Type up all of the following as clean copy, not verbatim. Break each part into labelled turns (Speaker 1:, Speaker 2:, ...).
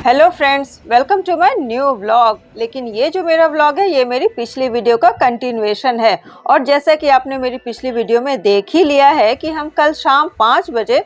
Speaker 1: Hello friends, welcome to my new vlog. लेकिन ये जो मेरा व्लॉग है ये मेरी पिछली वीडियो का कंटिन्यूएशन है। और जैसा कि आपने मेरी पिछली वीडियो में देख ही लिया है कि हम कल शाम 5 बजे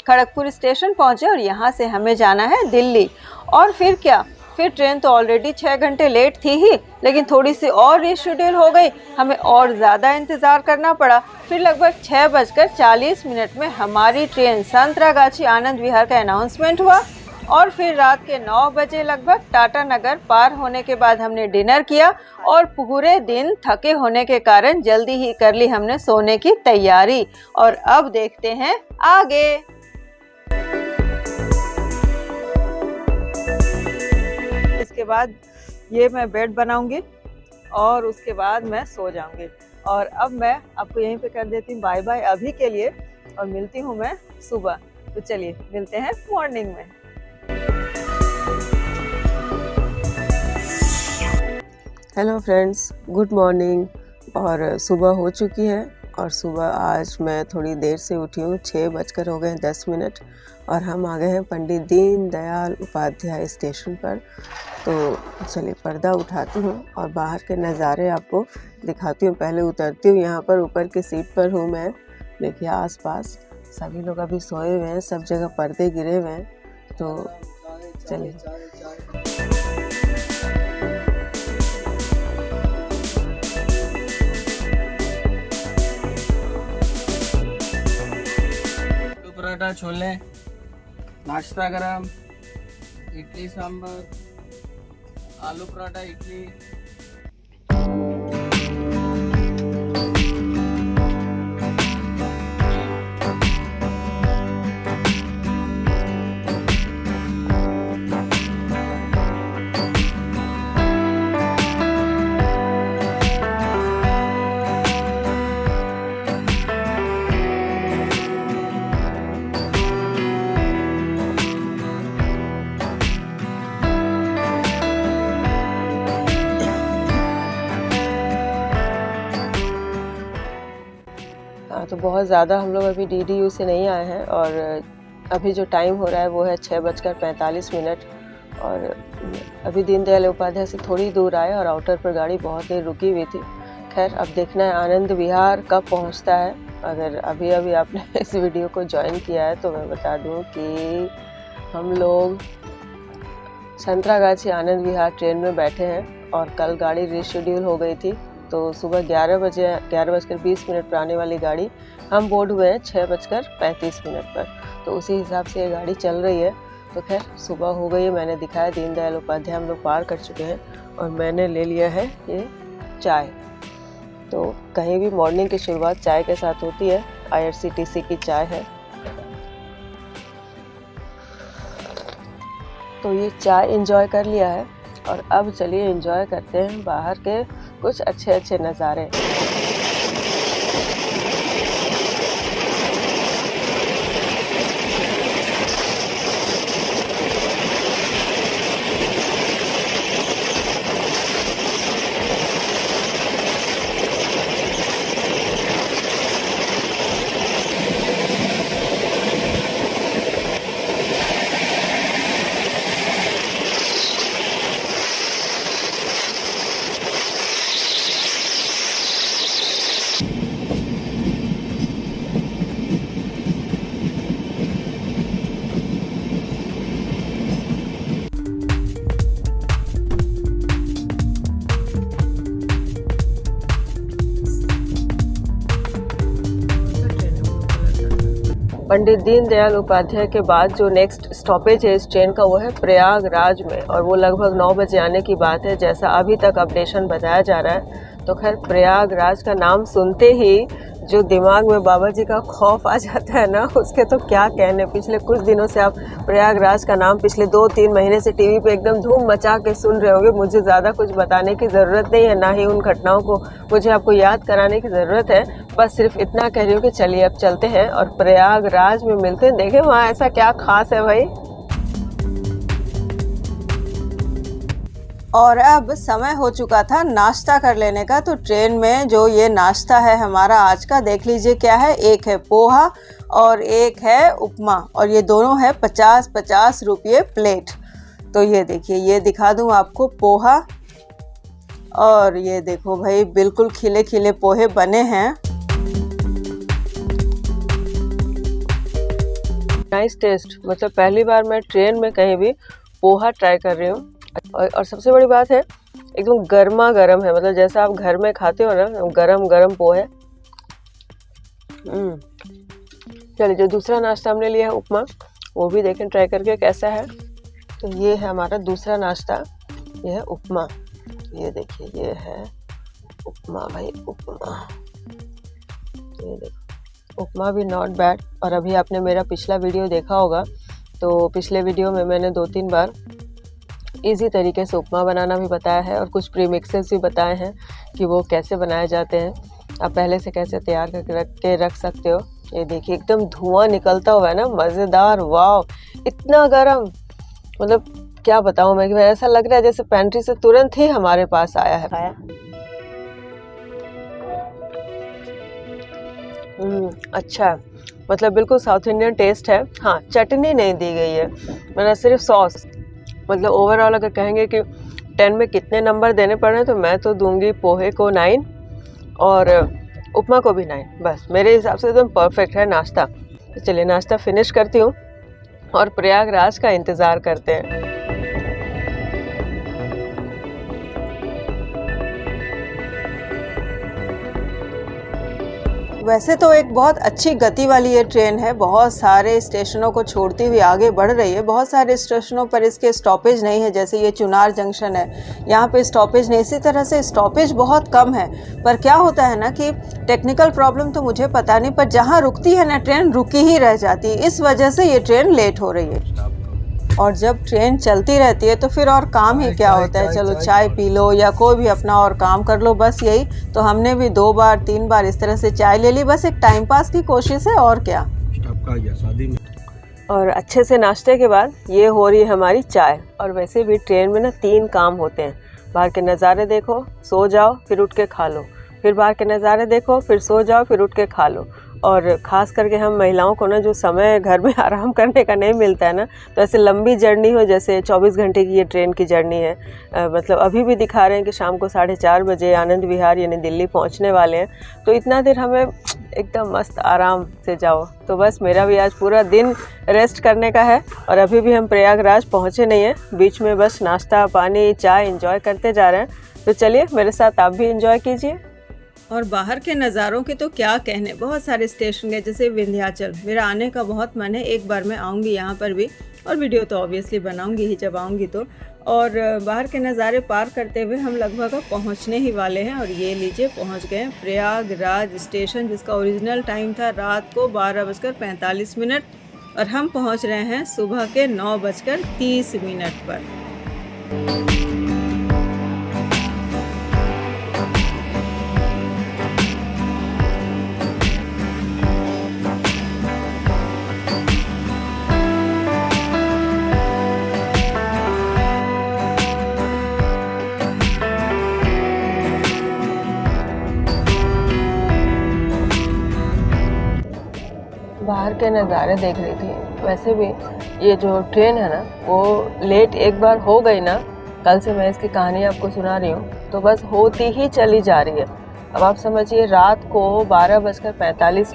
Speaker 1: खड़गपुर स्टेशन पहुंचे और यहाँ से हमें जाना है दिल्ली। और फिर क्या, फिर ट्रेन तो ऑलरेडी 6 घंटे लेट थी ही, लेकिन थोड़ी सी और रीशेड्यूल हो गई, हमें और ज़्यादा इंतज़ार करना पड़ा। फिर लगभग 6:40 में हमारी ट्रेन संतरागाछी आनंद विहार का अनाउंसमेंट हुआ। और फिर रात के 9 बजे लगभग टाटा नगर पार होने के बाद हमने डिनर किया और पूरे दिन थके होने के कारण जल्दी ही कर ली हमने सोने की तैयारी। और अब देखते हैं आगे। इसके बाद ये मैं बेड बनाऊंगी और उसके बाद मैं सो जाऊंगी। और अब मैं आपको यहीं पे कर देती हूँ बाय बाय अभी के लिए, और मिलती हूँ मैं सुबह। तो चलिए मिलते हैं मॉर्निंग में। Hello friends, good morning. और सुबह हो चुकी है और सुबह आज मैं थोड़ी देर से उठी हूँ। 6:10 और हम आ गए हैं पंडित दीनदयाल उपाध्याय स्टेशन पर। तो चलिए पर्दा उठाती हूँ और बाहर के नज़ारे आपको दिखाती हूँ। पहले उतरती हूँ, यहाँ पर ऊपर की सीट पर हूँ मैं। देखिए आसपास सभी लोग अभी सोए हुए हैं, सब जगह पर्दे गिरे हुए हैं। तो चलिए
Speaker 2: पराठा छोले, नाश्ता गरम, इडली सांभर, आलू पराठा इडली।
Speaker 1: तो बहुत ज़्यादा हम लोग अभी DDU से नहीं आए हैं और अभी जो टाइम हो रहा है वो है 6:45। और अभी दीनदयाल उपाध्याय से थोड़ी दूर आए और आउटर पर गाड़ी बहुत देर रुकी हुई थी। खैर अब देखना है आनंद विहार कब पहुंचता है। अगर अभी आपने इस वीडियो को ज्वाइन किया है तो मैं बता दूं कि हम लोग संतरागाछी आनंद विहार ट्रेन में बैठे हैं और कल गाड़ी रीशेड्यूल हो गई थी। तो सुबह 11:20 पर आने वाली गाड़ी हम बोर्ड हुए हैं 6:35 पर। तो उसी हिसाब से ये गाड़ी चल रही है। तो खैर सुबह हो गई है, मैंने दिखाया दीनदयाल उपाध्याय हम लोग पार कर चुके हैं और मैंने ले लिया है ये चाय। तो कहीं भी मॉर्निंग की शुरुआत चाय के साथ होती है। IRCTC की चाय है। तो ये चाय एंजॉय कर लिया है और अब चलिए एंजॉय करते हैं बाहर के कुछ अच्छे नज़ारे। पंडित दीनदयाल उपाध्याय के बाद जो नेक्स्ट स्टॉपेज है इस ट्रेन का वो है प्रयागराज में, और वो लगभग 9 बजे आने की बात है जैसा अभी तक अपडेशन बताया जा रहा है। तो खैर प्रयागराज का नाम सुनते ही जो दिमाग में बाबा जी का खौफ आ जाता है ना, उसके तो क्या कहने। पिछले कुछ दिनों से आप प्रयागराज का नाम पिछले 2-3 महीने से टीवी पे एकदम धूम मचा के सुन रहे होंगे। मुझे ज़्यादा कुछ बताने की ज़रूरत नहीं है, ना ही उन घटनाओं को मुझे आपको याद कराने की ज़रूरत है। बस सिर्फ इतना कह रही हूँ कि चलिए अब चलते हैं और प्रयागराज में मिलते हैं। देखें वहाँ ऐसा क्या खास है भाई। और अब समय हो चुका था नाश्ता कर लेने का। तो ट्रेन में जो ये नाश्ता है हमारा आज का, देख लीजिए क्या है। एक है पोहा और एक है उपमा, और ये दोनों है 50-50 रुपये प्लेट। तो ये देखिए, ये दिखा दूं आपको पोहा, और ये देखो भाई बिल्कुल खिले खिले पोहे बने हैं। नाइस टेस्ट, मतलब पहली बार मैं ट्रेन में कहीं भी पोहा ट्राई कर रही हूँ। और सबसे बड़ी बात है एकदम गर्मा गर्म है, मतलब जैसा आप घर में खाते हो ना, गरम गरम पोहे। चलिए, जो दूसरा नाश्ता हमने लिया है उपमा, वो भी देखें ट्राई करके कैसा है। तो ये है हमारा दूसरा नाश्ता, ये है उपमा। ये देखिए, ये है उपमा भाई, उपमा। ये देखो, उपमा भी नॉट बैड। और अभी आपने मेरा पिछला वीडियो देखा होगा, तो पिछले वीडियो में मैंने 2-3 बार इजी तरीके से उपमा बनाना भी बताया है और कुछ प्रीमिक्सेस भी बताए हैं कि वो कैसे बनाए जाते हैं, आप पहले से कैसे तैयार करके रख सकते हो। ये देखिए एकदम धुआं निकलता हुआ है ना, मज़ेदार। वाव, इतना गरम, मतलब क्या बताऊँ मैं, कि ऐसा लग रहा है जैसे पेंट्री से तुरंत ही हमारे पास आया है। अच्छा, मतलब बिल्कुल साउथ इंडियन टेस्ट है। हाँ, चटनी नहीं दी गई है, मैंने सिर्फ सॉस। मतलब ओवरऑल अगर कहेंगे कि 10 में कितने नंबर देने पड़ रहे हैं, तो मैं तो दूंगी पोहे को 9 और उपमा को भी 9। बस मेरे हिसाब से एकदम परफेक्ट है नाश्ता। तो चलिए नाश्ता फिनिश करती हूँ और प्रयागराज का इंतज़ार करते हैं। वैसे तो एक बहुत अच्छी गति वाली ये ट्रेन है, बहुत सारे स्टेशनों को छोड़ती हुई आगे बढ़ रही है। बहुत सारे स्टेशनों पर इसके स्टॉपेज नहीं है, जैसे ये चुनार जंक्शन है, यहाँ पे स्टॉपेज नहीं। इसी तरह से स्टॉपेज बहुत कम है। पर क्या होता है ना कि टेक्निकल प्रॉब्लम तो मुझे पता नहीं, पर जहाँ रुकती है ना ट्रेन, रुकी ही रह जाती है। इस वजह से ये ट्रेन लेट हो रही है। और जब ट्रेन चलती रहती है तो फिर और काम ही क्या होता है, चलो चाय पी लो या कोई भी अपना और काम कर लो, बस यही। तो हमने भी 2 बार 3 बार इस तरह से चाय ले ली, बस एक टाइम पास की कोशिश है, और क्या। शादी में और अच्छे से नाश्ते के बाद ये हो रही है हमारी चाय। और वैसे भी ट्रेन में ना 3 काम होते हैं, बाहर के नज़ारे देखो, सो जाओ, फिर उठ के खा लो, फिर बाहर के नज़ारे देखो, फिर सो जाओ, फिर उठ के खा लो। और ख़ास करके हम महिलाओं को ना जो समय घर में आराम करने का नहीं मिलता है ना, तो ऐसे लंबी जर्नी हो, जैसे 24 घंटे की ये ट्रेन की जर्नी है। मतलब अभी भी दिखा रहे हैं कि शाम को 4:30 बजे आनंद विहार यानी दिल्ली पहुंचने वाले हैं। तो इतना देर हमें एकदम मस्त आराम से जाओ। तो बस मेरा भी आज पूरा दिन रेस्ट करने का है, और अभी भी हम प्रयागराज पहुँचे नहीं हैं। बीच में बस नाश्ता पानी चाय इंजॉय करते जा रहे हैं। तो चलिए मेरे साथ आप भी इंजॉय कीजिए। और बाहर के नज़ारों के तो क्या कहने, बहुत सारे स्टेशन है, जैसे विंध्याचल। मेरा आने का बहुत मन है, एक बार मैं आऊँगी यहाँ पर भी, और वीडियो तो ऑब्वियसली बनाऊँगी ही जब आऊँगी तो। और बाहर के नज़ारे पार करते हुए हम लगभग अब पहुँचने ही वाले हैं। और ये लीजिए पहुँच गए प्रयागराज स्टेशन, जिसका ओरिजिनल टाइम था रात को 12:45, और हम पहुँच रहे हैं सुबह के 9:30 पर। बाहर के नज़ारे देख रही थी। वैसे भी ये जो ट्रेन है ना, वो लेट एक बार हो गई ना, कल से मैं इसकी कहानी आपको सुना रही हूँ, तो बस होती ही चली जा रही है। अब आप समझिए, रात को 12:45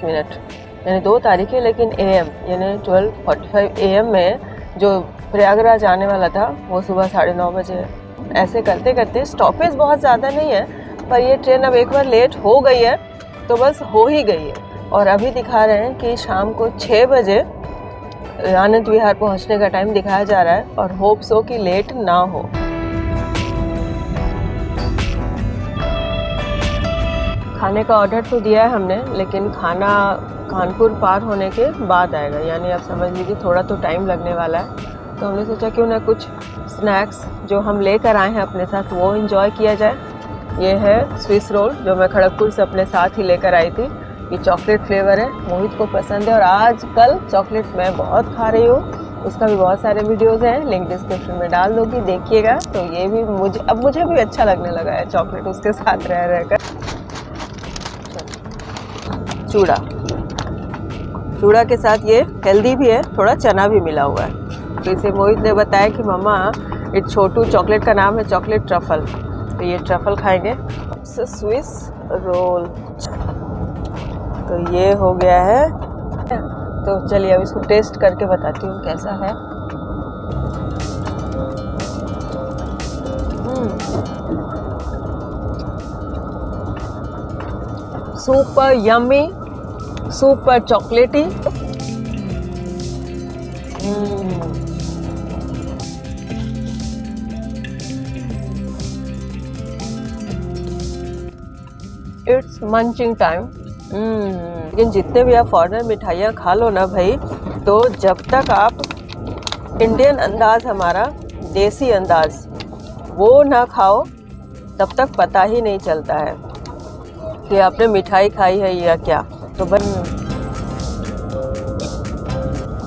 Speaker 1: यानी 2 तारीख है, लेकिन AM यानी 12:45 AM में जो प्रयागराज आने वाला था वो सुबह 9:30 बजे है। ऐसे करते करते स्टॉपेज बहुत ज़्यादा नहीं है, पर ये ट्रेन अब एक बार लेट हो गई है तो बस हो ही गई है। और अभी दिखा रहे हैं कि शाम को 6 बजे आनंद विहार पहुंचने का टाइम दिखाया जा रहा है, और होप सो कि लेट ना हो। खाने का ऑर्डर तो दिया है हमने, लेकिन खाना कानपुर पार होने के बाद आएगा, यानी आप समझ लीजिए थोड़ा तो टाइम लगने वाला है। तो हमने सोचा क्यों ना कुछ स्नैक्स जो हम लेकर आए हैं अपने साथ वो एंजॉय किया जाए। ये है स्विस रोल, जो मैं खड़गपुर से अपने साथ ही लेकर आई थी। ये चॉकलेट फ्लेवर है, मोहित को पसंद है, और आजकल चॉकलेट मैं बहुत खा रही हूँ। उसका भी बहुत सारे वीडियोज़ हैं, लिंक डिस्क्रिप्शन में डाल दूँगी, देखिएगा। तो ये भी मुझे भी अच्छा लगने लगा है चॉकलेट उसके साथ रह रहकर। चूड़ा के साथ ये हेल्दी भी है, थोड़ा चना भी मिला हुआ है। तो इसे मोहित ने बताया कि मम्मा इस छोटू चॉकलेट का नाम है चॉकलेट ट्रफल। तो ये ट्रफल खाएंगे। स्विस रोल, तो ये हो गया है। तो चलिए अब इसको टेस्ट करके बताती हूँ कैसा है। सुपर यम्मी, सुपर चॉकलेटी। It's munching time. लेकिन जितने भी आप फॉरेनर मिठाइयाँ खा लो ना भाई, तो जब तक आप इंडियन अंदाज, हमारा देसी अंदाज वो ना खाओ, तब तक पता ही नहीं चलता है कि आपने मिठाई खाई है या क्या। तो बस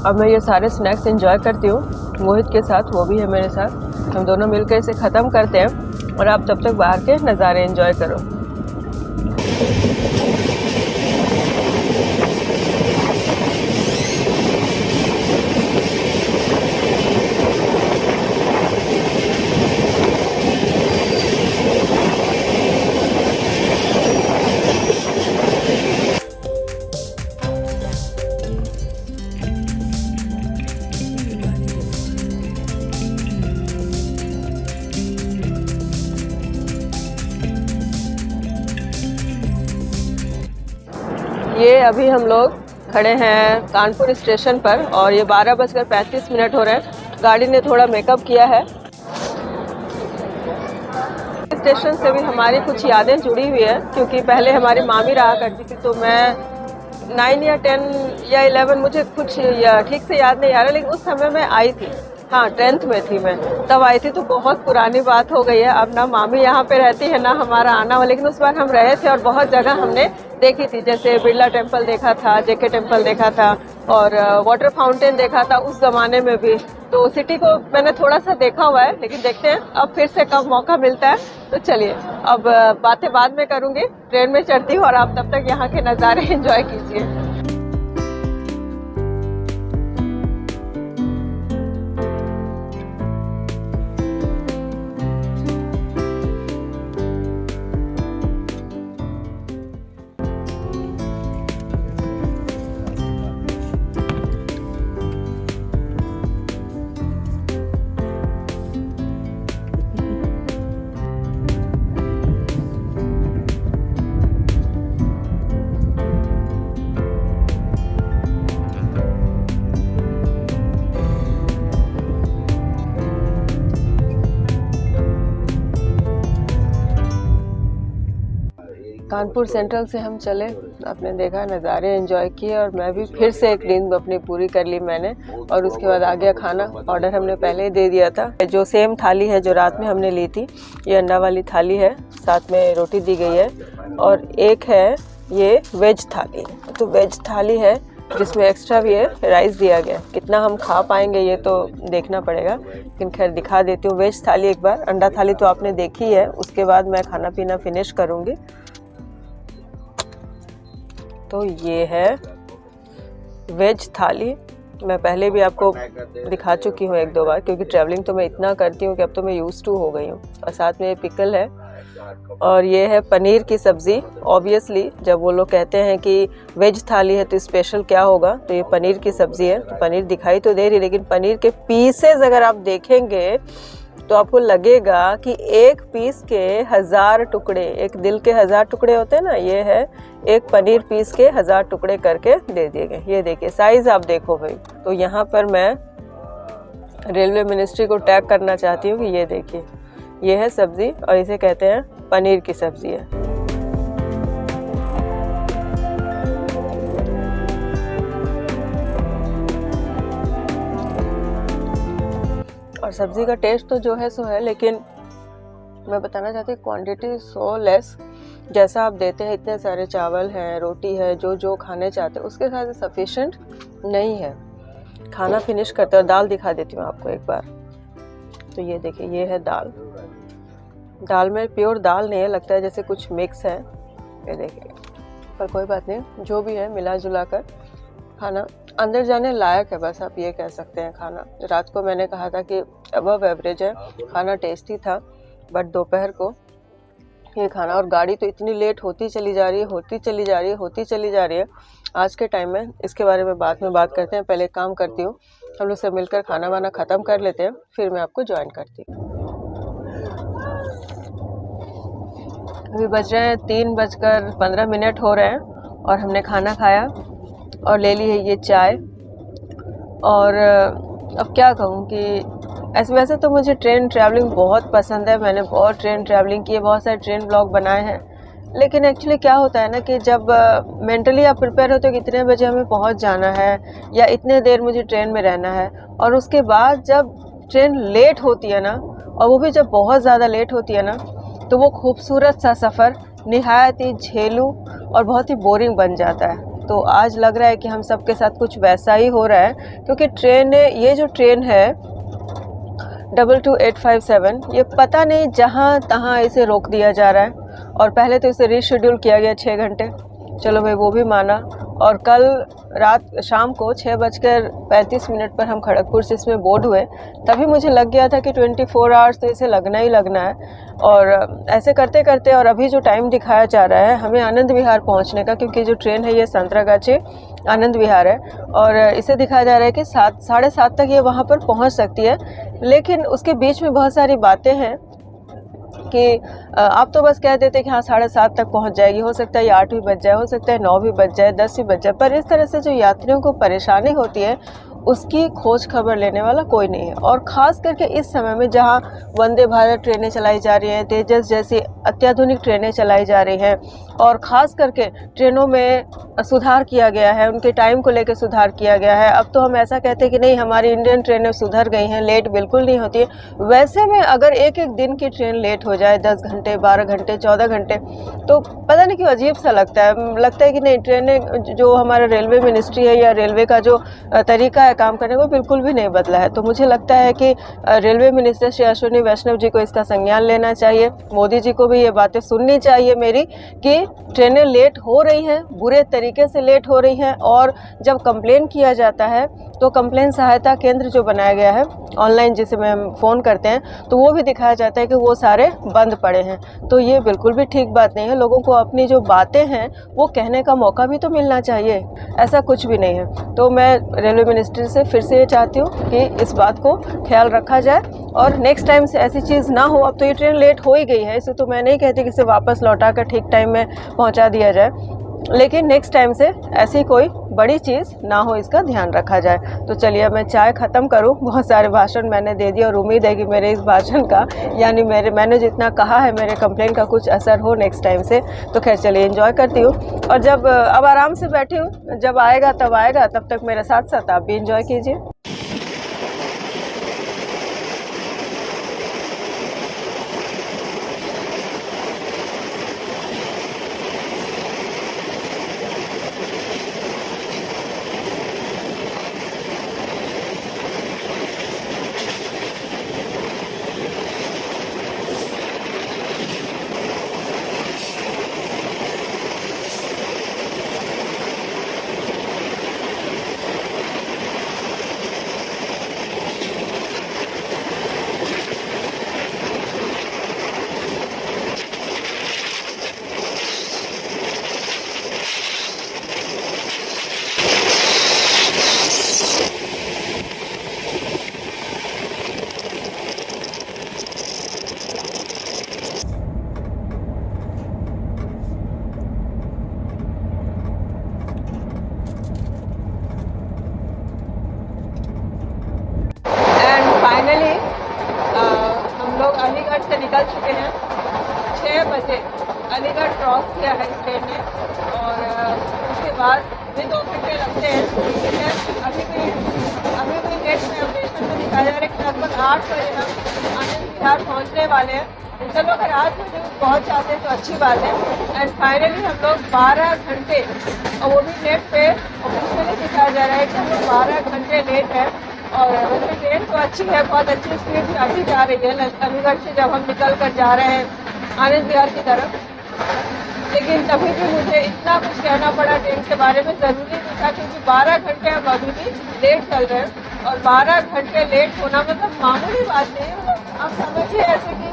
Speaker 1: अब मैं ये सारे स्नैक्स एंजॉय करती हूँ मोहित के साथ, वो भी है मेरे साथ। हम दोनों मिलकर इसे ख़त्म करते हैं और आप तब तक बाहर के नज़ारे एंजॉय करो। ये अभी हम लोग खड़े हैं कानपुर स्टेशन पर और ये 12:35 हो रहे हैं। गाड़ी ने थोड़ा मेकअप किया है। स्टेशन से भी हमारी कुछ यादें जुड़ी हुई है, क्योंकि पहले हमारी मामी रहा करती थी। तो मैं 9 या 10 या 11, मुझे कुछ ठीक से याद नहीं आ रहा, लेकिन उस समय मैं आई थी। हाँ, 10th में थी मैं, तब आई थी। तो बहुत पुरानी बात हो गई है। अब ना मामी यहाँ पे रहती है ना हमारा आना हुआ, लेकिन उस बार हम रहे थे और बहुत जगह हमने देखी थी। जैसे बिरला टेम्पल देखा था, जेके टेम्पल देखा था और वाटर फाउंटेन देखा था उस ज़माने में भी। तो सिटी को मैंने थोड़ा सा देखा हुआ है, लेकिन देखते हैं अब फिर से कब मौका मिलता है। तो चलिए अब बातें बाद में करूँगी, ट्रेन में चढ़ती हूँ और आप तब तक यहाँ के नज़ारे एंजॉय कीजिए। कानपुर सेंट्रल से हम चले, आपने देखा नज़ारे एंजॉय किए और मैं भी फिर से एक नींद अपनी पूरी कर ली मैंने। और उसके बाद आ गया खाना। ऑर्डर हमने पहले ही दे दिया था। जो सेम थाली है जो रात में हमने ली थी, ये अंडा वाली थाली है, साथ में रोटी दी गई है। और एक है ये वेज थाली। तो वेज थाली है जिसमें एक्स्ट्रा भी है, राइस दिया गया। कितना हम खा पाएंगे ये तो देखना पड़ेगा, लेकिन खैर दिखा देती हूँ वेज थाली एक बार। अंडा थाली तो आपने देखी है, उसके बाद मैं खाना पीना फिनिश करूँगी। तो ये है वेज थाली। मैं पहले भी आपको दिखा चुकी हूँ 1-2 बार, क्योंकि ट्रैवलिंग तो मैं इतना करती हूँ कि अब तो मैं यूज़ टू हो गई हूँ। और साथ में ये पिकल है और ये है पनीर की सब्ज़ी। ऑब्वियसली जब वो लोग कहते हैं कि वेज थाली है तो स्पेशल क्या होगा, तो ये पनीर की सब्ज़ी है। तो पनीर दिखाई तो दे रही, लेकिन पनीर के पीसेस अगर आप देखेंगे तो आपको लगेगा कि एक पीस के 1000 टुकड़े, एक दिल के 1000 टुकड़े होते हैं ना, ये है एक पनीर पीस के 1000 टुकड़े करके दे दिए गए। ये देखिए साइज़ आप देखो भाई। तो यहाँ पर मैं रेलवे मिनिस्ट्री को टैग करना चाहती हूँ कि ये देखिए, ये है सब्ज़ी और इसे कहते हैं पनीर की सब्ज़ी है। और सब्ज़ी का टेस्ट तो जो है सो है, लेकिन मैं बताना चाहती हूँ क्वांटिटी सो लेस। जैसा आप देते हैं, इतने सारे चावल हैं, रोटी है, जो खाने चाहते हैं उसके साथ सफिशेंट नहीं है। खाना फिनिश करते और दाल दिखा देती हूँ आपको एक बार। तो ये देखिए, ये है दाल। दाल में प्योर दाल नहीं है, लगता है जैसे कुछ मिक्स है। ये देखिए, पर कोई बात नहीं, जो भी है मिला जुला कर खाना अंदर जाने लायक है, बस आप ये कह सकते हैं। खाना रात को मैंने कहा था कि अबव एवरेज है, खाना टेस्टी था, बट दोपहर को ये खाना, और गाड़ी तो इतनी लेट होती चली जा रही है, होती चली जा रही है आज के टाइम में। इसके बारे में बाद में बात करते हैं, पहले एक काम करती हूँ, हम लोग सब मिलकर खाना वाना ख़त्म कर लेते हैं, फिर मैं आपको ज्वाइन करती हूँ। अभी बज रहे हैं 3:15 हो रहे हैं और हमने खाना खाया और ले ली है ये चाय। और अब क्या कहूँ कि वैसे तो मुझे ट्रेन ट्रैवलिंग बहुत पसंद है, मैंने बहुत ट्रेन ट्रैवलिंग की है, बहुत सारे ट्रेन ब्लॉग बनाए हैं। लेकिन एक्चुअली क्या होता है ना कि जब मेंटली आप प्रिपेयर होते हो कि इतने बजे हमें पहुंच जाना है या इतने देर मुझे ट्रेन में रहना है, और उसके बाद जब ट्रेन लेट होती है ना, और वो भी जब बहुत ज़्यादा लेट होती है ना, तो वो खूबसूरत सा सफ़र निहायत ही झेलू और बहुत ही बोरिंग बन जाता है। तो आज लग रहा है कि हम सबके साथ कुछ वैसा ही हो रहा है, क्योंकि ये जो ट्रेन है 22857, ये पता नहीं जहाँ तहाँ इसे रोक दिया जा रहा है। और पहले तो इसे रीशेड्यूल किया गया 6 घंटे, चलो भाई वो भी माना। और कल शाम को 6:35 पर हम खड़गपुर से इसमें बोर्ड हुए, तभी मुझे लग गया था कि 24 आवर्स तो इसे लगना ही लगना है। और ऐसे करते करते, और अभी जो टाइम दिखाया जा रहा है हमें आनंद विहार पहुंचने का, क्योंकि जो ट्रेन है ये संतरागाछी आनंद विहार है, और इसे दिखाया जा रहा है कि 7:30 तक ये वहाँ पर पहुँच सकती है। लेकिन उसके बीच में बहुत सारी बातें हैं कि आप तो बस कह देते कि हाँ 7:30 तक पहुंच जाएगी, हो सकता है ये 8 भी बज जाए, हो सकता है 9 भी बज जाए, 10 भी बज जाए, पर इस तरह से जो यात्रियों को परेशानी होती है उसकी खोज खबर लेने वाला कोई नहीं है। और ख़ास करके इस समय में जहाँ वंदे भारत ट्रेनें चलाई जा रही हैं, तेजस जैसी अत्याधुनिक ट्रेनें चलाई जा रही हैं, और ख़ास करके ट्रेनों में सुधार किया गया है, उनके टाइम को लेकर सुधार किया गया है। अब तो हम ऐसा कहते हैं कि नहीं हमारी इंडियन ट्रेनें सुधर गई हैं, लेट बिल्कुल नहीं होती है। वैसे में अगर एक दिन की ट्रेन लेट हो जाए 10 घंटे, 12 घंटे, 14 घंटे, तो पता नहीं क्यों अजीब सा लगता है कि नहीं, ट्रेनें जो हमारा रेलवे मिनिस्ट्री है या रेलवे का जो तरीका है काम करने को बिल्कुल भी नहीं बदला है। तो मुझे लगता है कि रेलवे मिनिस्टर श्री अश्विनी वैष्णव जी को इसका संज्ञान लेना चाहिए, मोदी जी को भी ये बातें सुननी चाहिए मेरी, कि ट्रेनें लेट हो रही हैं, बुरे तरीके से लेट हो रही हैं। और जब कंप्लेन किया जाता है तो कंप्लेन सहायता केंद्र जो बनाया गया है ऑनलाइन, जिसे में हम फ़ोन करते हैं, तो वो भी दिखाया जाता है कि वो सारे बंद पड़े हैं। तो ये बिल्कुल भी ठीक बात नहीं है। लोगों को अपनी जो बातें हैं वो कहने का मौका भी तो मिलना चाहिए, ऐसा कुछ भी नहीं है। तो मैं रेलवे मिनिस्ट्री से फिर से ये चाहती हूँ कि इस बात को ख्याल रखा जाए और नेक्स्ट टाइम से ऐसी चीज़ ना हो। अब तो ये ट्रेन लेट हो ही गई है, इसे तो मैं नहीं कहती कि इसे वापस लौटा कर ठीक टाइम में पहुँचा दिया जाए, लेकिन नेक्स्ट टाइम से ऐसी कोई बड़ी चीज़ ना हो, इसका ध्यान रखा जाए। तो चलिए मैं चाय ख़त्म करूं, बहुत सारे भाषण मैंने दे दिए और उम्मीद है कि मेरे इस भाषण का, यानी मैंने जितना कहा है मेरे कंप्लेन का कुछ असर हो नेक्स्ट टाइम से। तो खैर चलिए एंजॉय करती हूँ, और जब अब आराम से बैठी हूँ, जब आएगा तब तक मेरे साथ साथ आप भी एंजॉय कीजिए। फाइनली हम लोग अलीगढ़ से निकल चुके हैं। 6 बजे अलीगढ़ क्रॉस किया है इस ट्रेन ने, और उसके बाद भी 2 घंटे लगते हैं। अभी भी डेट में अपडेशन में दिखाया जा रहा है कि लगभग 8 बजे हम आनंद विहार पहुँचने वाले हैं। चलो अगर 8 बजे पहुँच जाते हैं तो अच्छी बात है। एंड फाइनली हम लोग 12 घंटे, और वो भी नेट पे ऑफिशियली दिखाया जा रहा है कि हम लोग 12 घंटे लेट है। और वैसे ट्रेन तो अच्छी है, बहुत अच्छी स्पीड से अभी जा रही है अलीगढ़ से, जब हम निकल कर जा रहे हैं आनंद विहार की तरफ। लेकिन तभी भी मुझे इतना कुछ कहना पड़ा ट्रेन के बारे में, ज़रूरी नहीं था क्योंकि 12 घंटे हम अभी भी लेट चल रहे हैं। और 12 घंटे लेट होना मतलब मामूली बात नहीं है। मतलब आप समझिए ऐसे कि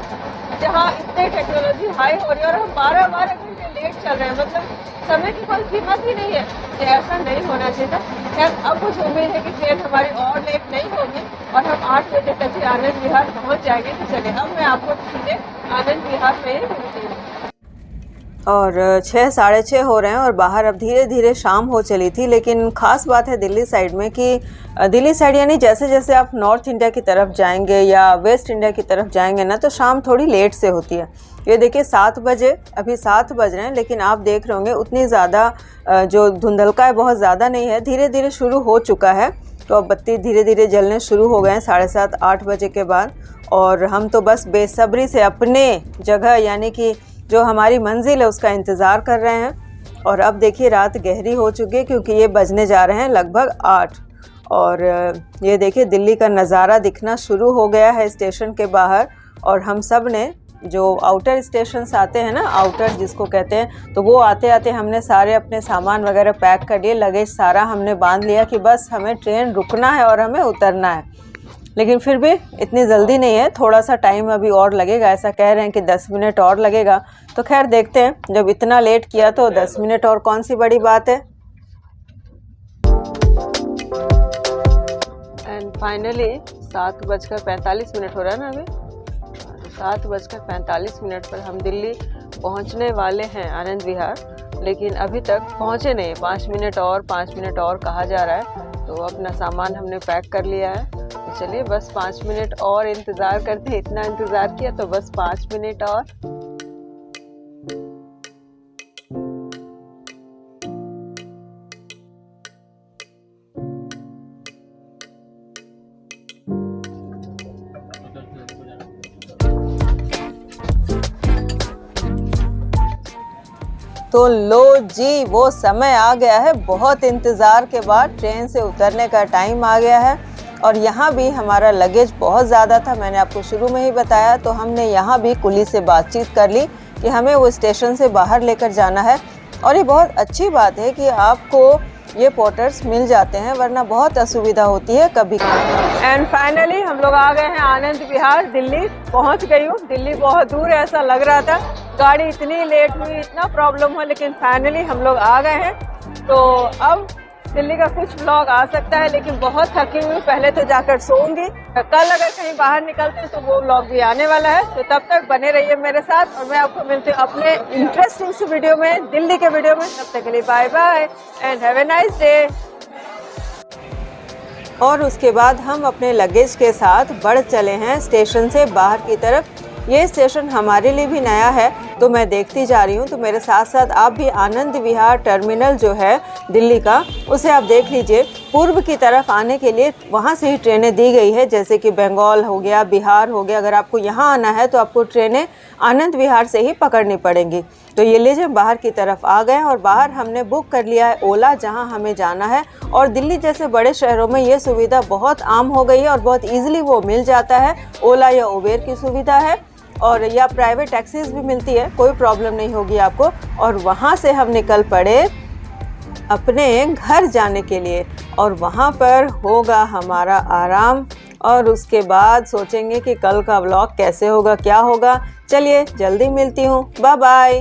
Speaker 1: जहाँ इतनी टेक्नोलॉजी हाई हो रही है और हम 12 घंटे लेट चल रहे हैं, मतलब समय की कोई कीमत ही नहीं है। ये ऐसा नहीं होना चाहिए था। खैर अब मुझे उम्मीद है कि ट्रेन हमारी और लेट नहीं होगी और हम 8 बजे तक ही आनंद विहार पहुँच जाएंगे। तो चलिए अब मैं आपको सीधे आनंद विहार में ही मिलती हूँ। और 6 साढ़े 6 हो रहे हैं और बाहर अब धीरे धीरे शाम हो चली थी। लेकिन ख़ास बात है दिल्ली साइड में कि दिल्ली साइड यानी जैसे जैसे आप नॉर्थ इंडिया की तरफ जाएंगे या वेस्ट इंडिया की तरफ जाएंगे ना, तो शाम थोड़ी लेट से होती है। ये देखिए 7 बजे, अभी 7 बज रहे हैं, लेकिन आप देख रहे होंगे उतनी ज़्यादा जो धुंधलका है बहुत ज़्यादा नहीं है, धीरे धीरे शुरू हो चुका है। तो अब बत्ती धीरे धीरे जलने शुरू हो गए हैं 7:30 8 बजे के बाद। और हम तो बस बेसब्री से अपने जगह यानी कि जो हमारी मंजिल है उसका इंतज़ार कर रहे हैं। और अब देखिए रात गहरी हो चुकी है क्योंकि ये बजने जा रहे हैं लगभग 8। और ये देखिए दिल्ली का नज़ारा दिखना शुरू हो गया है स्टेशन के बाहर। और हम सब ने जो आउटर स्टेशंस आते हैं ना, आउटर जिसको कहते हैं, तो वो आते आते हमने सारे अपने सामान वगैरह पैक कर लिए, लगेज सारा हमने बांध लिया कि बस हमें ट्रेन रुकना है और हमें उतरना है। लेकिन फिर भी इतनी जल्दी नहीं है, थोड़ा सा टाइम अभी और लगेगा। ऐसा कह रहे हैं कि 10 मिनट और लगेगा। तो खैर देखते हैं, जब इतना लेट किया तो 10 मिनट और कौन सी बड़ी बात है। एंड फाइनली 7:45 हो रहा है ना अभी, 7:45 पर हम दिल्ली पहुंचने वाले हैं आनंद विहार। लेकिन अभी तक पहुंचे नहीं, 5 मिनट और कहा जा रहा है। तो अपना सामान हमने पैक कर लिया है। तो चलिए बस 5 मिनट और इंतज़ार करते हैं। इतना इंतज़ार किया तो बस 5 मिनट और। तो लो जी, वो समय आ गया है, बहुत इंतज़ार के बाद ट्रेन से उतरने का टाइम आ गया है। और यहाँ भी हमारा लगेज बहुत ज़्यादा था, मैंने आपको शुरू में ही बताया। तो हमने यहाँ भी कुली से बातचीत कर ली कि हमें वो स्टेशन से बाहर लेकर जाना है। और ये बहुत अच्छी बात है कि आपको ये पोर्टर्स मिल जाते हैं, वरना बहुत असुविधा होती है कभी कभी। एंड फाइनली हम लोग आ गए हैं आनंद विहार। दिल्ली पहुंच गई हूँ। दिल्ली बहुत दूर है ऐसा लग रहा था, गाड़ी इतनी लेट हुई, इतना प्रॉब्लम हुआ, लेकिन फाइनली हम लोग आ गए हैं। तो अब दिल्ली का कुछ व्लॉग आ सकता है, लेकिन बहुत थकी हुई, पहले तो जाकर सोऊंगी। कल अगर कहीं बाहर निकलते हैं तो वो व्लॉग भी आने वाला है। तो तब तक बने रहिए मेरे साथ और मैं आपको मिलती हूँ अपने इंटरेस्टिंग से वीडियो में, दिल्ली के वीडियो में। तब तक के लिए bye bye and have a nice day. और उसके बाद हम अपने लगेज के साथ बढ़ चले हैं स्टेशन से बाहर की तरफ। ये स्टेशन हमारे लिए भी नया है, तो मैं देखती जा रही हूँ। तो मेरे साथ साथ आप भी आनंद विहार टर्मिनल जो है दिल्ली का, उसे आप देख लीजिए। पूर्व की तरफ आने के लिए वहाँ से ही ट्रेनें दी गई है, जैसे कि बंगाल हो गया, बिहार हो गया। अगर आपको यहाँ आना है तो आपको ट्रेनें आनंद विहार से ही पकड़नी पड़ेंगी। तो ये लीजिए बाहर की तरफ आ गए और बाहर हमने बुक कर लिया है ओला, जहाँ हमें जाना है। और दिल्ली जैसे बड़े शहरों में ये सुविधा बहुत आम हो गई है और बहुत ईजिली वो मिल जाता है। ओला या उबेर की सुविधा है और या प्राइवेट टैक्सीज भी मिलती है, कोई प्रॉब्लम नहीं होगी आपको। और वहाँ से हम निकल पड़े अपने घर जाने के लिए और वहाँ पर होगा हमारा आराम। और उसके बाद सोचेंगे कि कल का व्लॉग कैसे होगा, क्या होगा। चलिए जल्दी मिलती हूँ, बाय बाय।